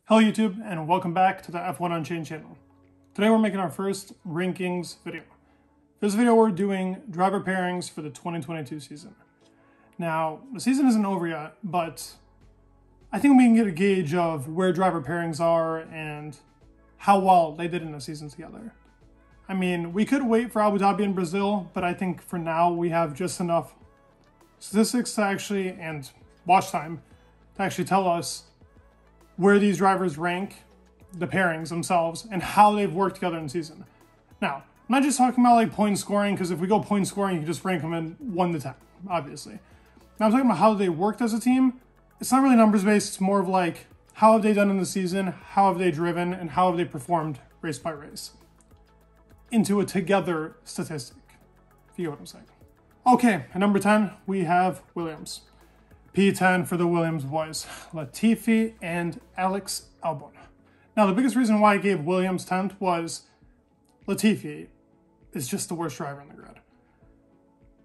Hello YouTube, and welcome back to the F1 Unchained channel. Today we're making our first rankings video. For this video we're doing driver pairings for the 2022 season. Now, the season isn't over yet, but I think we can get a gauge of where driver pairings are and how well they did in the season together. I mean, we could wait for Abu Dhabi and Brazil, but I think for now we have just enough statistics to actually, and watch time, to actually tell us where these drivers rank, the pairings themselves, and how they've worked together in the season. Now, I'm not just talking about like point scoring, because if we go point scoring, you can just rank them in 1 to 10, obviously. Now I'm talking about how they worked as a team. It's not really numbers based, it's more of like, how have they done in the season, how have they driven, and how have they performed race by race. Into a together statistic, if you get what I'm saying. Okay, at number 10, we have Williams. P10 for the Williams boys, Latifi and Alex Albon. Now, the biggest reason why I gave Williams 10th was Latifi is just the worst driver in the grid.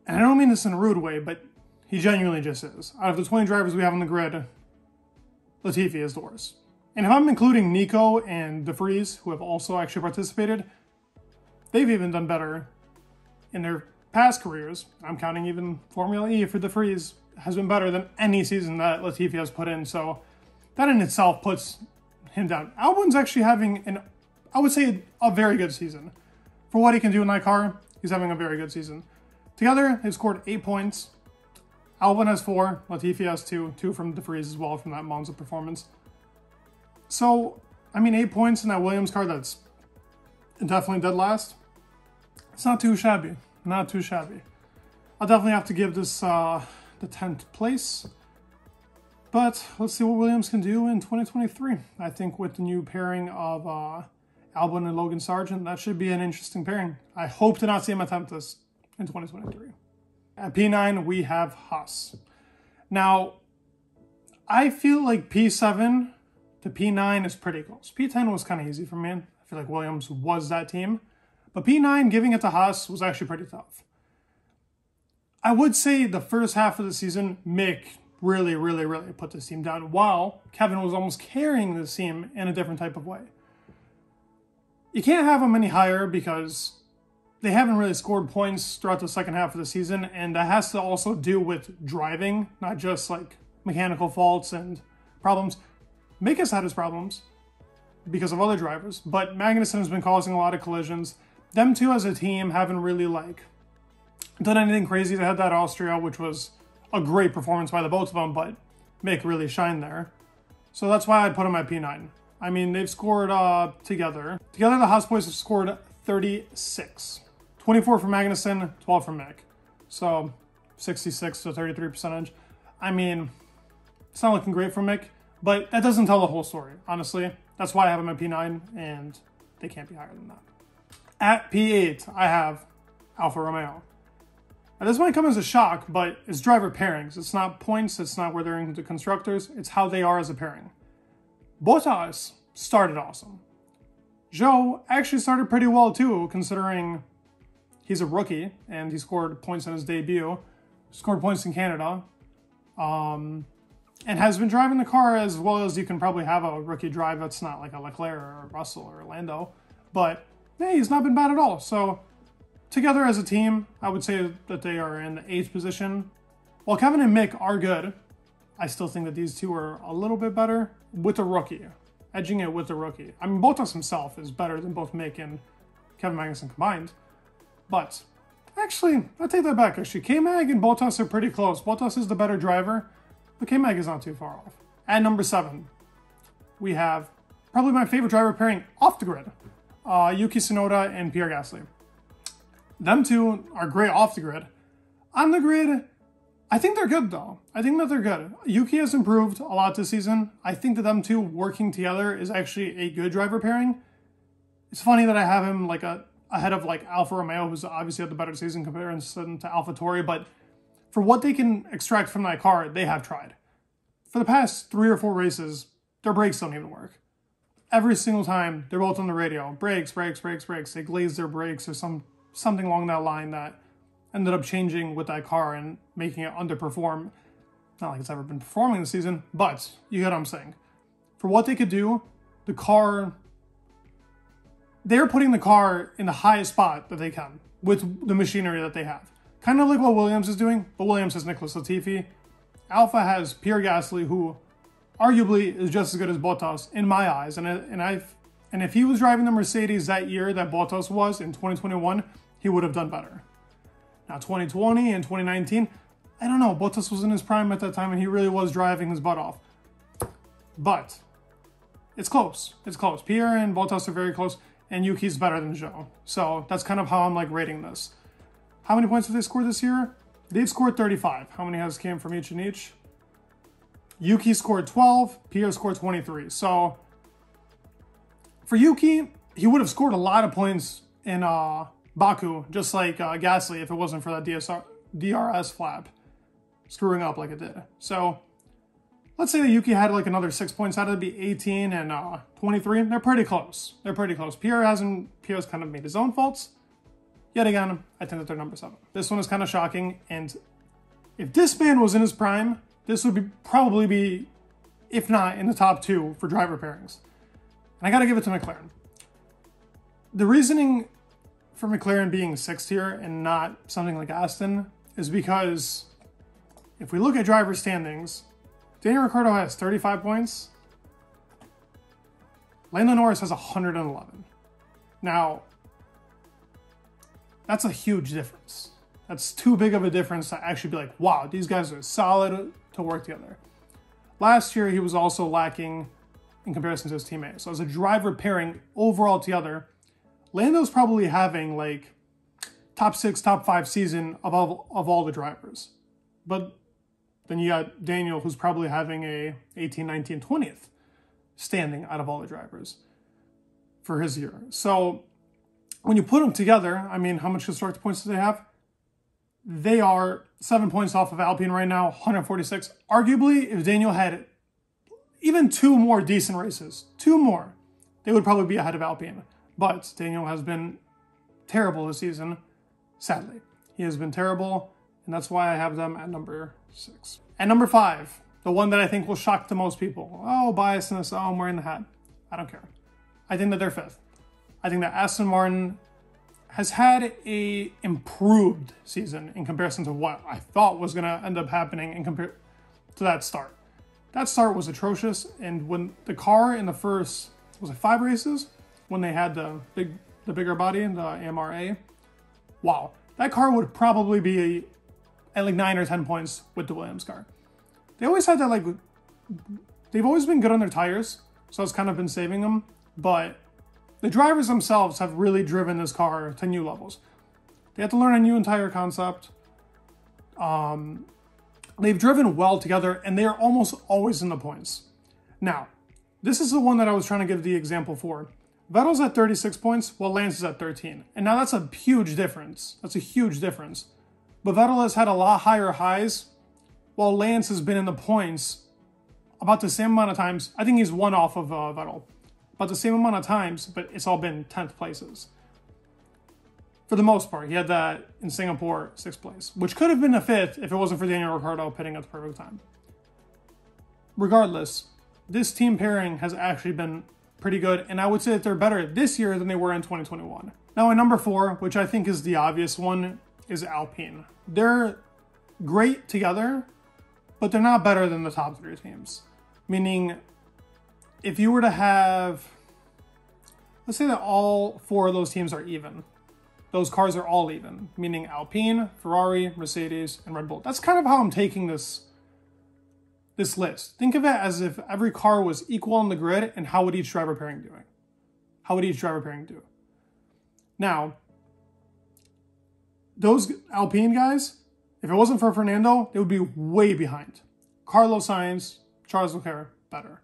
And I don't mean this in a rude way, but he genuinely just is. Out of the 20 drivers we have on the grid, Latifi is the worst. And if I'm including Nico and De Vries, who have also actually participated, they've even done better in their past careers. I'm counting even Formula E for De Vries has been better than any season that Latifi has put in. So that in itself puts him down. Albon's actually having I would say a very good season. For what he can do in that car, he's having a very good season. Together, they've scored 8 points. Albon has 4, Latifi has 2 from De Vries as well from that Monza performance. So, I mean, 8 points in that Williams car, that's definitely dead last. It's not too shabby, not too shabby. I'll definitely have to give this the 10th place, but let's see what Williams can do in 2023. I think with the new pairing of Albon and Logan Sargent, that should be an interesting pairing. I hope to not see him attempt this in 2023. At P9, we have Haas. Now, I feel like P7 to P9 is pretty close. P10 was kind of easy for me. I feel like Williams was that team. But P9, giving it to Haas was actually pretty tough. I would say the first half of the season, Mick really put this team down, while Kevin was almost carrying this team in a different type of way. You can't have them any higher because they haven't really scored points throughout the second half of the season, and that has to also do with driving, not just like mechanical faults and problems. Mick has had his problems because of other drivers, but Magnussen has been causing a lot of collisions. Them two as a team haven't really like done anything crazy. They had that Austria, which was a great performance by the both of them, but Mick really shined there. So that's why I'd put him at P9. I mean, they've scored together. Together, the Haas boys have scored 36. 24 for Magnussen, 12 for Mick. So 66 to 33 percentage. I mean, it's not looking great for Mick, but that doesn't tell the whole story, honestly. That's why I have him at P9, and they can't be higher than that. At P8, I have Alfa Romeo. Now, this might come as a shock, but it's driver pairings. It's not points, it's not where they're in the constructors, it's how they are as a pairing. Bottas started awesome. Zhou actually started pretty well too, considering he's a rookie and he scored points in his debut, scored points in Canada, and has been driving the car as well as you can probably have a rookie drive that's not like a Leclerc or a Russell or a Lando, but hey, he's not been bad at all. So together as a team, I would say that they are in the 8th position. While Kevin and Mick are good, I still think that these two are a little bit better with the rookie, edging it with the rookie. I mean, Bottas himself is better than both Mick and Kevin Magnussen combined. But actually, I take that back. Actually, K-Mag and Bottas are pretty close. Bottas is the better driver, but K-Mag is not too far off. At number 7, we have probably my favorite driver pairing off the grid, Yuki Tsunoda and Pierre Gasly. Them two are great off the grid. On the grid, I think they're good though. I think that they're good. Yuki has improved a lot this season. I think that them two working together is actually a good driver pairing. It's funny that I have him like ahead of like Alfa Romeo, who's obviously had the better season comparison to Alphatauri, but for what they can extract from that car, they have tried. For the past 3 or 4 races, their brakes don't even work. Every single time, they're both on the radio. Brakes. They glaze their brakes or something along that line that ended up changing with that car and making it underperform. Not like it's ever been performing this season, but you get what I'm saying. for what they could do, they're putting the car in the highest spot that they can with the machinery that they have. Kind of like what Williams is doing, but Williams has Nicholas Latifi. Alfa has Pierre Gasly, who arguably is just as good as Bottas in my eyes. And if he was driving the Mercedes that year that Bottas was in 2021, he would have done better. Now 2020 and 2019, I don't know. Bottas was in his prime at that time, and he really was driving his butt off. But it's close. It's close. Pierre and Bottas are very close, and Yuki's better than Zhou. So that's kind of how I'm like rating this. How many points have they scored this year? They've scored 35. How many has came from each and each? Yuki scored 12. Pierre scored 23. So for Yuki, he would have scored a lot of points in Baku, just like Gasly, if it wasn't for that DRS flap screwing up like it did. So let's say that Yuki had like another 6 points out of it, be 18 and 23. They're pretty close. They're pretty close. Pierre's kind of made his own faults. Yet again, I think that they're number 7. This one is kind of shocking, and if this man was in his prime, this would probably be, if not in the top 2 for driver pairings. And I gotta give it to McLaren. The reasoning for McLaren being 6th here and not something like Aston is because if we look at driver standings, Daniel Ricciardo has 35 points. Lando Norris has 111. Now, that's a huge difference. That's too big of a difference to actually be like, wow, these guys are solid to work together. Last year, he was also lacking in comparison to his teammate. So as a driver pairing overall together, Lando's probably having like top 6, top 5 season of all the drivers. But then you got Daniel, who's probably having a 18, 19, 20th standing out of all the drivers for his year. So when you put them together, I mean, how much constructor points do they have? They are 7 points off of Alpine right now, 146. Arguably, if Daniel had even 2 more decent races, 2 more, they would probably be ahead of Alpine. But Daniel has been terrible this season, sadly. He has been terrible, and that's why I have them at number 6. At number 5, the one that I think will shock the most people. Oh, biasness, oh, I'm wearing the hat. I don't care. I think that they're 5th. I think that Aston Martin has had a improved season in comparison to what I thought was going to end up happening in compared to that start. That start was atrocious, and when the car in the first, was it 5 races? When they had the bigger body, the AMR-A, wow, that car would probably be at like 9 or 10 points with the Williams car. They always had that, like, they've always been good on their tires, so it's kind of been saving them, but the drivers themselves have really driven this car to new levels. They have to learn a new entire concept. They've driven well together, and they are almost always in the points. Now, this is the one that I was trying to give the example for. Vettel's at 36 points, while Lance is at 13. And now that's a huge difference. That's a huge difference. But Vettel has had a lot higher highs, while Lance has been in the points about the same amount of times. I think he's 1 off of Vettel. About the same amount of times, but it's all been 10th places. For the most part, he had that in Singapore, 6th place, which could have been a 5th if it wasn't for Daniel Ricciardo pitting at the perfect time. Regardless, this team pairing has actually been pretty good, and I would say that they're better this year than they were in 2021. Now, at number 4, which I think is the obvious one, is Alpine. They're great together, but they're not better than the top 3 teams. Meaning, if you were to have, let's say that all 4 of those teams are even. Those cars are all even, meaning Alpine, Ferrari, Mercedes, and Red Bull. That's kind of how I'm taking this list. Think of it as if every car was equal on the grid, and how would each driver pairing do? How would each driver pairing do? Now, those Alpine guys, if it wasn't for Fernando, they would be way behind. Carlos Sainz, Charles Leclerc, better.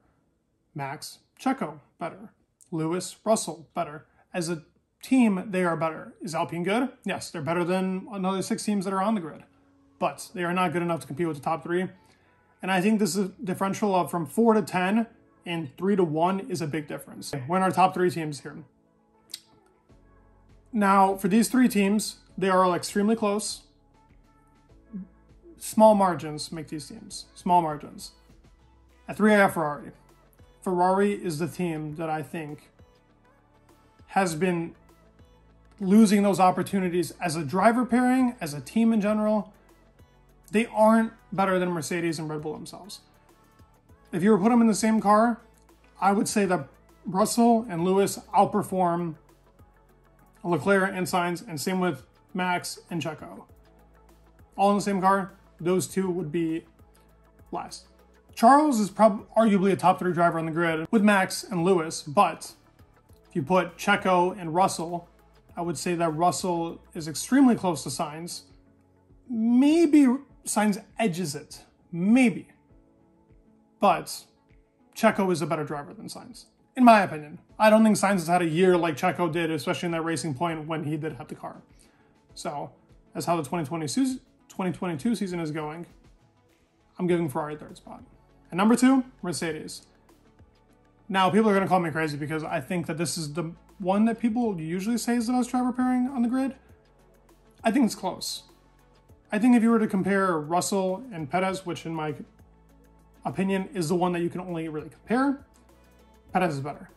Max, Checo, better. Lewis, Russell, better. As a team, they are better. Is Alpine good? Yes, they're better than another 6 teams that are on the grid. But they are not good enough to compete with the top 3. And I think this is a differential of from 4 to 10 and 3 to 1 is a big difference. We're in our top 3 teams here. Now, for these 3 teams, they are all extremely close. Small margins make these teams. Small margins. At 3, I have Ferrari. Ferrari is the team that I think has been losing those opportunities as a driver pairing, as a team in general. They aren't better than Mercedes and Red Bull themselves. If you were to put them in the same car, I would say that Russell and Lewis outperform Leclerc and Sainz, and same with Max and Checo. All in the same car, those two would be last. Charles is arguably a top 3 driver on the grid with Max and Lewis, but if you put Checo and Russell, I would say that Russell is extremely close to Sainz. Maybe Sainz edges it, maybe. But Checo is a better driver than Sainz, in my opinion. I don't think Sainz has had a year like Checo did, especially in that Racing Point when he did have the car. So, as how the 2022 season is going, I'm giving Ferrari 3rd spot. And number 2, Mercedes. Now, people are going to call me crazy because I think that this is the one that people usually say is the best driver pairing on the grid. I think it's close. I think if you were to compare Russell and Perez, which in my opinion is the one that you can only really compare, Perez is better.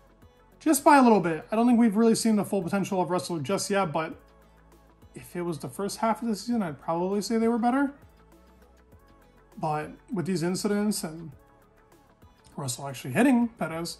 Just by a little bit. I don't think we've really seen the full potential of Russell just yet, but if it was the first half of the season, I'd probably say they were better. But with these incidents and Russell actually hitting Perez,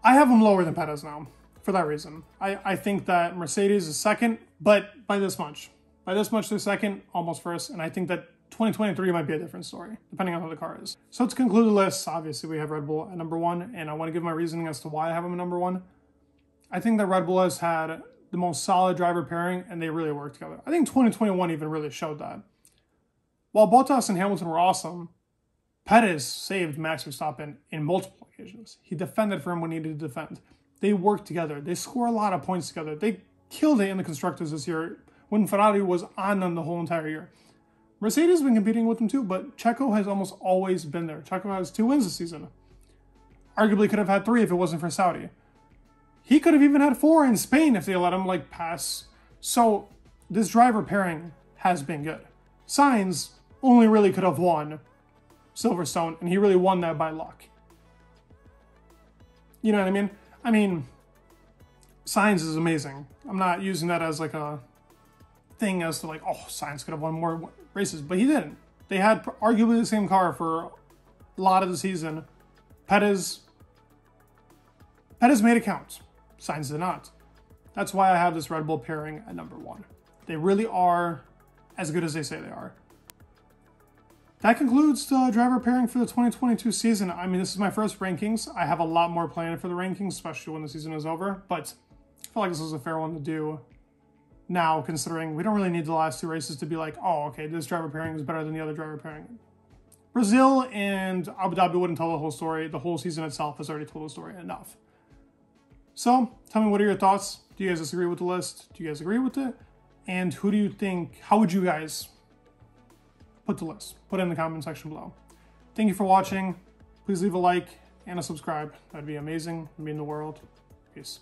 I have him lower than Perez now for that reason. I think that Mercedes is second, but by this much. By this much, they're second, almost first, and I think that 2023 might be a different story, depending on how the car is. So to conclude the list, obviously we have Red Bull at number 1, and I want to give my reasoning as to why I have them at number 1. I think that Red Bull has had the most solid driver pairing, and they really work together. I think 2021 even really showed that. While Bottas and Hamilton were awesome, Perez saved Max Verstappen in multiple occasions. He defended for him when he needed to defend. They work together. They score a lot of points together. They killed it in the Constructors this year when Ferrari was on them the whole entire year. Mercedes has been competing with them too, but Checo has almost always been there. Checo has 2 wins this season. Arguably could have had 3 if it wasn't for Saudi. He could have even had 4 in Spain if they let him pass. So this driver pairing has been good. Sainz only really could have won Silverstone, and he really won that by luck. You know what I mean? I mean, Sainz is amazing. I'm not using that as a thing as to oh, Sainz could have won more races, but he didn't. They had arguably the same car for a lot of the season. Perez made it count. Sainz did not. That's why I have this Red Bull pairing at number 1. They really are as good as they say they are. That concludes the driver pairing for the 2022 season. I mean, this is my first rankings. I have a lot more planned for the rankings, especially when the season is over, but I feel like this was a fair one to do now, considering we don't really need the last 2 races to be oh, okay, this driver pairing is better than the other driver pairing. Brazil and Abu Dhabi wouldn't tell the whole story. The whole season itself has already told the story enough. So, tell me, what are your thoughts? Do you guys disagree with the list? Do you guys agree with it? And who do you think, how would you guys put the list? Put it in the comment section below. Thank you for watching. Please leave a like and a subscribe. That'd be amazing. It'd mean the world. Peace.